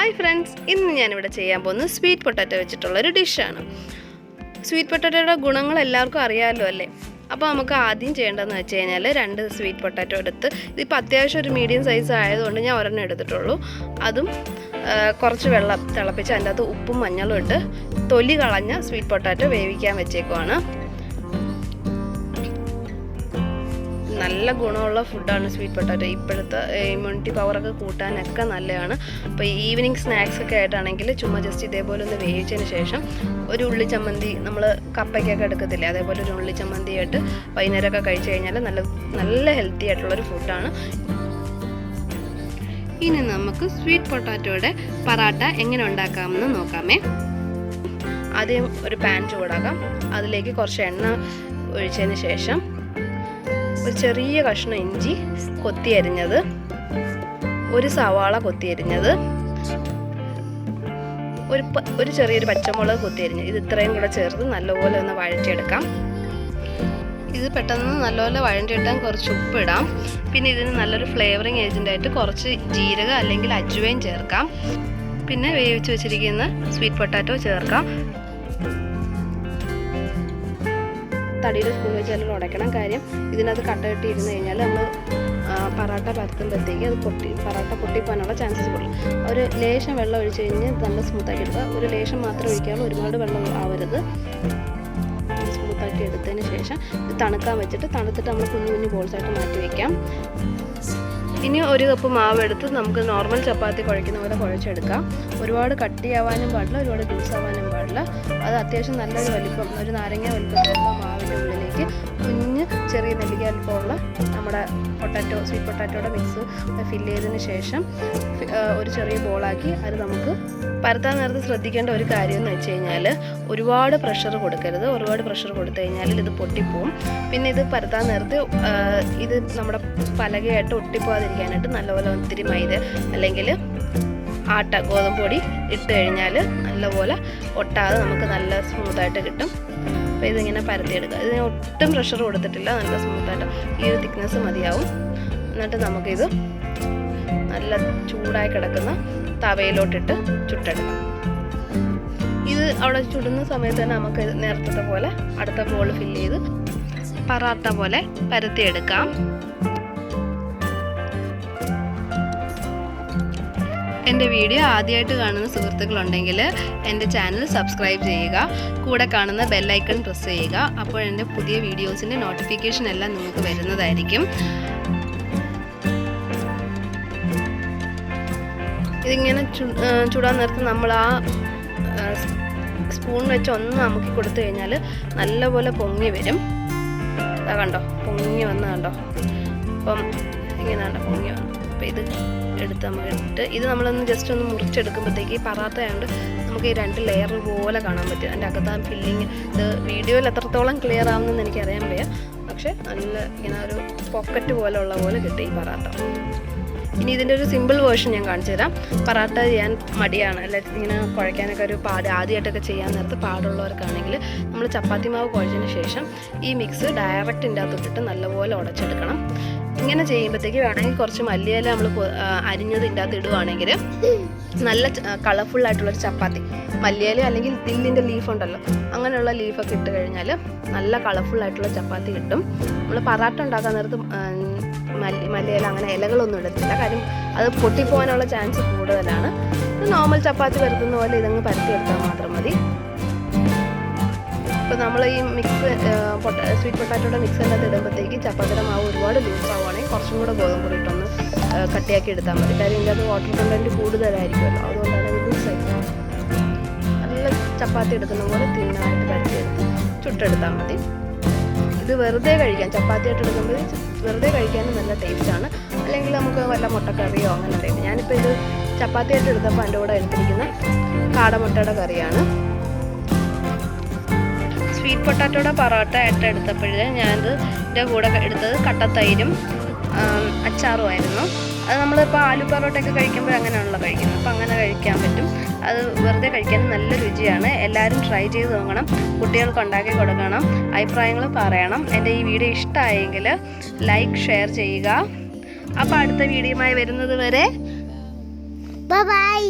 Hi friends, ഇന്ന് ഞാനിവിടെ ചെയ്യാൻ പോകുന്നത് സ്വീറ്റ് പൊട്ടാറ്റോ വെച്ചിട്ടുള്ളൊരു ഡിഷാണ്. സ്വീറ്റ് പൊട്ടാറ്റോയുടെ ഗുണങ്ങൾ എല്ലാവർക്കും അറിയാമല്ലോ അല്ലേ? അപ്പോൾ നമുക്ക് ആദ്യം ചെയ്യേണ്ടതെന്ന് വെച്ച് കഴിഞ്ഞാൽ 2 സ്വീറ്റ് പൊട്ടാറ്റോ എടുത്ത്, ഇതിപ്പോൾ അത്യാവശ്യം ഒരു മീഡിയം സൈസ് ആയതുകൊണ്ട് ഞാൻ ഒരെണ്ണം എടുത്തിട്ടുള്ളൂ. അതും കുറച്ച് വെള്ളം തിളപ്പിച്ച് അതിൻ്റെ അകത്ത് ഉപ്പും മഞ്ഞളും ഇട്ട് തൊലി കളഞ്ഞ സ്വീറ്റ് പൊട്ടാറ്റോ വേവിക്കാൻ വെച്ചേക്കുവാണ്. നല്ല ഗുണമുള്ള ഫുഡാണ് സ്വീറ്റ് പൊട്ടാറ്റോ. ഇപ്പോഴത്തെ ഇമ്മ്യൂണിറ്റി പവറൊക്കെ കൂട്ടാനൊക്കെ നല്ലതാണ്. അപ്പോൾ ഈവനിങ് സ്നാക്സൊക്കെ ആയിട്ടാണെങ്കിൽ ചുമ്മാ ജസ്റ്റ് ഇതേപോലെ ഒന്ന് വേവിച്ചതിന് ശേഷം ഒരു ഉള്ളി ചമ്മന്തി, നമ്മൾ കപ്പയ്ക്കൊക്കെ എടുക്കത്തില്ലേ, അതേപോലെ ഒരു ഉള്ളി ചമ്മന്തി ആയിട്ട് വൈകുന്നേരമൊക്കെ കഴിച്ചു കഴിഞ്ഞാൽ നല്ല ഹെൽത്തി ആയിട്ടുള്ളൊരു ഫുഡാണ്. ഇനി നമുക്ക് സ്വീറ്റ് പൊട്ടാറ്റോയുടെ പറാട്ട എങ്ങനെ ഉണ്ടാക്കാമെന്ന് നോക്കാമേ. ആദ്യം ഒരു പാൻ ചൂടാക്കാം. അതിലേക്ക് കുറച്ച് എണ്ണ ഒഴിച്ചതിന് ശേഷം ഒരു ചെറിയ കഷ്ണം ഇഞ്ചി കൊത്തി അരിഞ്ഞത്, ഒരു സവാള കൊത്തി അരിഞ്ഞത്, ഒരു ചെറിയൊരു പച്ചമുളക് കൊത്തി അരിഞ്ഞത്, ഇത് ഇത്രയും കൂടെ ചേർത്ത് നല്ലപോലെ ഒന്ന് വഴറ്റിയെടുക്കാം. ഇത് പെട്ടെന്ന് നല്ലപോലെ വഴറ്റിയിട്ടാൽ കുറച്ച് ഉപ്പിടാം. പിന്നെ ഇതിന് നല്ലൊരു ഫ്ലേവറിങ് ഏജൻ്റായിട്ട് കുറച്ച് ജീരകം അല്ലെങ്കിൽ അജ്വൈൻ ചേർക്കാം. പിന്നെ വേവിച്ച് വെച്ചിരിക്കുന്ന സ്വീറ്റ് പൊട്ടാറ്റോ ചേർക്കാം. തടിയുടെ സ്പൂൺ വെച്ചാലും ഉടയ്ക്കണം. കാര്യം ഇതിനകത്ത് കട്ട കെട്ടി ഇരുന്ന് കഴിഞ്ഞാൽ നമ്മൾ പറാട്ട പരത്തുമ്പോഴത്തേക്ക് അത് പറാട്ട പൊട്ടിപ്പോകാനുള്ള ചാൻസസ് കൂടുതൽ. ഒരു ലേശം വെള്ളം ഒഴിച്ച് കഴിഞ്ഞ് നല്ല സ്മൂത്താക്കി എടുക്കുക. ഒരു ലേശം മാത്രം ഒഴിക്കാവുള്ളൂ, ഒരുപാട് വെള്ളം ആവരുത്. സ്മൂത്താക്കി എടുത്തതിന് ശേഷം ഇത് തണുക്കാൻ വെച്ചിട്ട് തണുത്തിട്ട് നമ്മൾ കുഞ്ഞു ബോൾസായിട്ട് മാറ്റി വയ്ക്കാം. ഇനി 1 കപ്പ് മാവ് എടുത്ത് നമുക്ക് നോർമൽ ചപ്പാത്തി കുഴയ്ക്കുന്ന പോലെ കുഴച്ചെടുക്കാം. ഒരുപാട് കട്ടിയാവാനും പാടില്ല, ഒരുപാട് ലൂസ് ആവാനും പാടില്ല. അത് അത്യാവശ്യം നല്ലൊരു വലിപ്പം, ഒരു നാരങ്ങ വലിപ്പത്തിലുള്ള മാവിൻ്റെ ഉള്ളിലേക്ക് കുഞ്ഞ് ചെറിയ നെല്ലിക്ക വലിപ്പമുള്ള നമ്മുടെ സ്വീറ്റ് പൊട്ടാറ്റോയുടെ മിക്സ് ഫില്ല് ചെയ്തതിന് ശേഷം ഒരു ചെറിയ ബോളാക്കി അത് നമുക്ക് പരത്താൻ നേരത്ത് ശ്രദ്ധിക്കേണ്ട ഒരു കാര്യം എന്ന് വെച്ച് കഴിഞ്ഞാൽ ഒരുപാട് പ്രഷർ കൊടുക്കരുത്. ഒരുപാട് പ്രഷർ കൊടുത്തു കഴിഞ്ഞാൽ ഇത് പൊട്ടിപ്പോവും. പിന്നെ ഇത് പരത്താൻ നേരത്ത് ഇത് നമ്മുടെ പലകയായിട്ട് ഒട്ടിപ്പോകാതിരിക്കാനായിട്ട് നല്ലപോലെ ഒത്തിരി മൈദ അല്ലെങ്കിൽ ഗോതമ്പ് പൊടി ഇട്ട് കഴിഞ്ഞാൽ നല്ലപോലെ ഒട്ടാതെ നമുക്ക് നല്ല സ്മൂത്തായിട്ട് കിട്ടും. അപ്പോൾ ഇതിങ്ങനെ പരത്തിയെടുക്കുക. ഇതിന് ഒട്ടും പ്രഷർ കൊടുത്തിട്ടില്ല, നല്ല സ്മൂത്തായിട്ട് ഈ ഒരു തിക്നെസ് മതിയാവും. എന്നിട്ട് നമുക്കിത് നല്ല ചൂടായി കിടക്കുന്ന തവയിലോട്ടിട്ട് ചുട്ടെടുക്കാം. ഇത് അവിടെ ചുടുന്ന സമയത്ത് തന്നെ നമുക്ക് നേരത്തെ പോലെ അടുത്ത ബോൾ ഫില്ല് ചെയ്ത് പറാട്ട പോലെ പരത്തിയെടുക്കാം. എൻ്റെ വീഡിയോ ആദ്യമായിട്ട് കാണുന്ന സുഹൃത്തുക്കളുണ്ടെങ്കിൽ എൻ്റെ ചാനൽ സബ്സ്ക്രൈബ് ചെയ്യുക, കൂടെ കാണുന്ന ബെല്ലൈക്കൺ പ്രസ് ചെയ്യുക. അപ്പോൾ എൻ്റെ പുതിയ വീഡിയോസിൻ്റെ നോട്ടിഫിക്കേഷൻ എല്ലാം നിങ്ങൾക്ക് വരുന്നതായിരിക്കും. ഇതിങ്ങനെ ചൂടാൻ നേരത്ത് നമ്മൾ ആ സ്പൂൺ വെച്ച് ഒന്ന് അമുക്കി കൊടുത്തു കഴിഞ്ഞാൽ നല്ലപോലെ പൊങ്ങി വരും. അതാ കണ്ടോ, പൊങ്ങി വന്ന് കണ്ടോ. അപ്പം ഇങ്ങനെ കണ്ടോ പൊങ്ങി വന്നു. അപ്പോൾ ഇത് എടുത്ത് നമ്മളിട്ട് ഇത് നമ്മളൊന്ന് ജസ്റ്റ് ഒന്ന് മുറിച്ചെടുക്കുമ്പോഴത്തേക്ക് ഈ പറാത്ത ആയതുകൊണ്ട് നമുക്ക് ഈ 2 ലെയർ പോലെ കാണാൻ പറ്റും. അതിൻ്റെ അകത്ത് ഫില്ലിങ് ഇത് വീഡിയോയിൽ എത്രത്തോളം ക്ലിയർ ആവുമെന്ന് എനിക്കറിയാൻ വയ്യ. പക്ഷേ നല്ല ഇങ്ങനെ ഒരു പോക്കറ്റ് പോലെ കിട്ടും ഈ പറാത്ത. ഇനി ഇതിൻ്റെ ഒരു സിമ്പിൾ വേർഷൻ ഞാൻ കാണിച്ചു തരാം. പറാട്ട ചെയ്യാൻ മടിയാണ്, അല്ലെങ്കിൽ ഇങ്ങനെ കുഴയ്ക്കാനൊക്കെ ഒരു ആദ്യമായിട്ടൊക്കെ ചെയ്യാൻ നേരത്ത് പാടുള്ളവർക്കാണെങ്കിൽ നമ്മൾ ചപ്പാത്തി മാവ് കുഴച്ചതിന് ശേഷം ഈ മിക്സ് ഡയറക്റ്റ് ഇതിൻ്റെ അകത്തോട്ടിട്ട് നല്ലപോലെ ഉടച്ചെടുക്കണം. ഇങ്ങനെ ചെയ്യുമ്പോഴത്തേക്ക് വേണമെങ്കിൽ കുറച്ച് മല്ലിയില നമ്മൾ അരിഞ്ഞത് ഇതിൻ്റെ അകത്ത് ഇടുവാണെങ്കിൽ നല്ല കളർഫുള്ളായിട്ടുള്ളൊരു ചപ്പാത്തി, മല്ലിയില അല്ലെങ്കിൽ ദില്ലിൻ്റെ ലീഫ് ഉണ്ടല്ലോ, അങ്ങനെയുള്ള ലീഫൊക്കെ ഇട്ട് കഴിഞ്ഞാൽ നല്ല കളർഫുള്ളായിട്ടുള്ള ചപ്പാത്തി കിട്ടും. നമ്മൾ പറാട്ട ഉണ്ടാക്കാൻ നേരത്ത് മല്ലിയില അങ്ങനെ ഇലകളൊന്നും ഇടത്തില്ല, കാര്യം അത് പൊട്ടിപ്പോകാനുള്ള ചാൻസ് കൂടുതലാണ്. നോർമൽ ചപ്പാത്തി പരത്തുന്ന പോലെ ഇതങ്ങ് പരത്തിയെടുത്താൽ മാത്രം മതി. ഇപ്പോൾ നമ്മൾ ഈ മിക്സ് സ്വീറ്റ് പൊട്ടാറ്റോയുടെ മിക്സിൻ്റെ അത് ഇടുമ്പോഴത്തേക്ക് ചപ്പാത്തിയുടെ മാവ് ഒരുപാട് ലൂസ് ആവുകയാണെങ്കിൽ കുറച്ചും കൂടെ ഗോതമ്പ് പൊടി ഇട്ടൊന്ന് കട്ടിയാക്കി എടുത്താൽ മതി. കാര്യം ഇതിൻ്റെ അത് വാട്ടർ കണ്ടൻറ്റ് കൂടുതലായിരിക്കുമല്ലോ, അതുകൊണ്ടാണ് ഇത് ലൂസായിട്ട്. നല്ല ചപ്പാത്തി എടുക്കുന്ന പോലെ തിന്നായിട്ട് പരത്തിയെടുത്ത് ചുട്ടെടുത്താൽ മതി. ഇത് വെറുതെ കഴിക്കാം, ചപ്പാത്തിയായിട്ട് എടുക്കുമ്പോൾ വെറുതെ കഴിക്കാനും നല്ല ടേസ്റ്റാണ്. അല്ലെങ്കിൽ നമുക്ക് വല്ല മുട്ടക്കറിയോ അങ്ങനെ അറിയാം. ഞാനിപ്പോൾ ഇത് ചപ്പാത്തിയായിട്ട് എടുത്തപ്പോൾ എൻ്റെ കൂടെ എടുത്തിരിക്കുന്ന കാടമുട്ടയുടെ കറിയാണ്. സ്വീറ്റ് പൊട്ടാറ്റോയുടെ പൊറോട്ട ആയിട്ട് എടുത്തപ്പോൾ എൻ്റെ കൂടെ എടുത്തത് കട്ടത്തൈരും അച്ചാറുമായിരുന്നു. അത് നമ്മളിപ്പോൾ ആലു പൊറോട്ടയൊക്കെ കഴിക്കുമ്പോൾ അങ്ങനെയാണല്ലോ കഴിക്കുന്നത്. അപ്പോൾ അങ്ങനെ കഴിക്കാൻ പറ്റും. അത് വെറുതെ കഴിക്കാൻ നല്ല രുചിയാണ്. എല്ലാവരും ട്രൈ ചെയ്ത് നോക്കണം, കുട്ടികൾക്ക് ഉണ്ടാക്കി കൊടുക്കണം, അഭിപ്രായങ്ങൾ പറയണം. എൻ്റെ ഈ വീഡിയോ ഇഷ്ടമായെങ്കിൽ ലൈക്ക് ഷെയർ ചെയ്യുക. അപ്പോൾ അടുത്ത വീഡിയോയുമായി വരുന്നത് വരെ ബൈ ബൈ.